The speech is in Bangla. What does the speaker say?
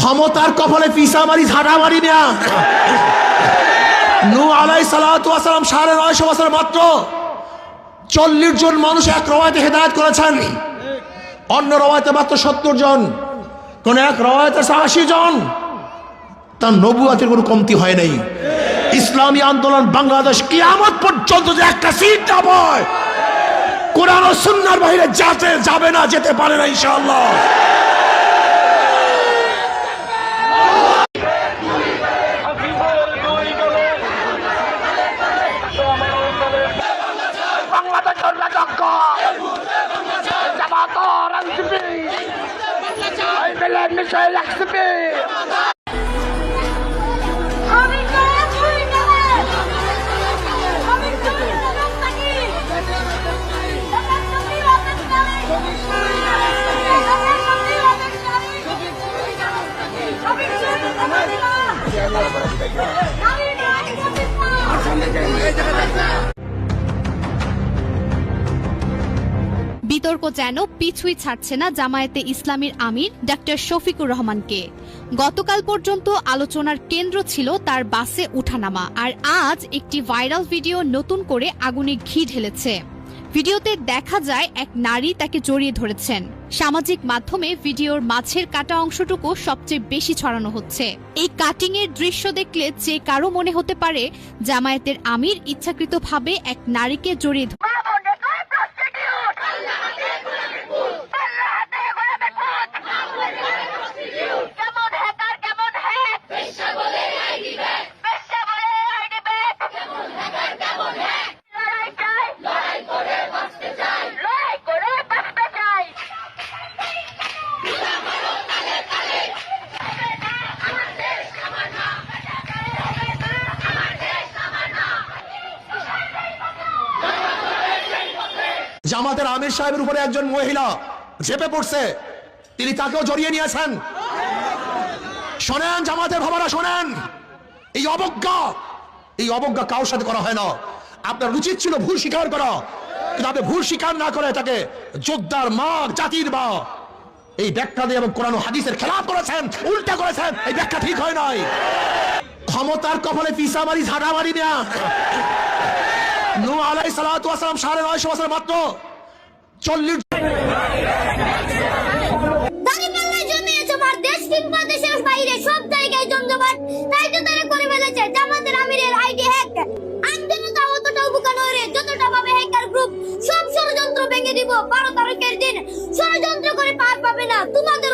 ক্ষমতার কপালে পিসা মারি ঝাড়া মারি না। নূহ আলাইহিস সালাতু ওয়াস সালাম 950 বছর মাত্র 40 জন মানুষ এক রওয়ায়াতে হেদায়েত করেছেন, অন্য রওয়ায়াতে মাত্র 70 জন, কোন এক রওয়ায়াতে 80 জন। তার নবুয়তের কোনো কমতি হয় নাই। ইসলামী আন্দোলন বাংলাদেশ কিয়ামত পর্যন্ত যে একটা সিট না পায়, কোরআন ও সুন্নাহর বাইরে যাবে না, যেতে পারে না ইনশাআল্লাহ। বিতর্ক যেন পিছুই ছাড়ছে না জামায়াতে ইসলামীর আমির ডক্টর শফিকুর রহমানকে। গতকাল পর্যন্ত আলোচনার কেন্দ্র ছিল তার বাসে উঠানামা, আর আজ একটি ভাইরাল ভিডিও নতুন করে আগুনে ঘি ঢেলেছে। ভিডিওতে দেখা যায় এক নারী তাকে জড়িয়ে ধরেছেন। সামাজিক মাধ্যমে ভিডিওর মাঝের কাটা অংশটুকু সবচেয়ে বেশি ছড়ানো হচ্ছে। এই কাটিং এর দৃশ্য দেখলে যে কারো মনে হতে পারে জামায়াতের আমির ইচ্ছাকৃতভাবে এক নারীকে জড়িয়ে জামাতের আমির সাহেবের উপরে একজন মহিলা ঝেপে পড়ছে, তিনি তাকেও জড়িয়ে নিয়েছেন। শোনেন জামাতের ভাবারা, শোনেন, এই অবজ্ঞা কারোর সাথে করা হয় না। আপনার উচিত ছিল ভুল স্বীকার করা, কিন্তু আপনি ভুল স্বীকার না করে তাকে যোদ্ধার মা, জাতির মা এই ব্যাখ্যা দিয়ে এবং কোরআন ও হাদিসের খেলাফ করেছেন, উল্টা করেছেন। এই ব্যাখ্যা ঠিক হয় নাই। ক্ষমতার কপালে পিসা মারি ঝাড়া মারি না। নূহ আলাইহিস সালাতু ওয়াস সালাম 950 বছর মাত্র 40 দেশের বাইরে সব জায়গায় জমজমাট, তাই তো তারা করে ফেলেছে জামাতের আমিরের আইডি হ্যাক। আন্দোলনটা অতটাও বোকা নয় রে, যতটা ভাবে হ্যাকার গ্রুপ। সব ষড়যন্ত্র ভেঙে দিব 12 তারিখের দিন। ষড়যন্ত্র করে পার পাবে না তোমাদের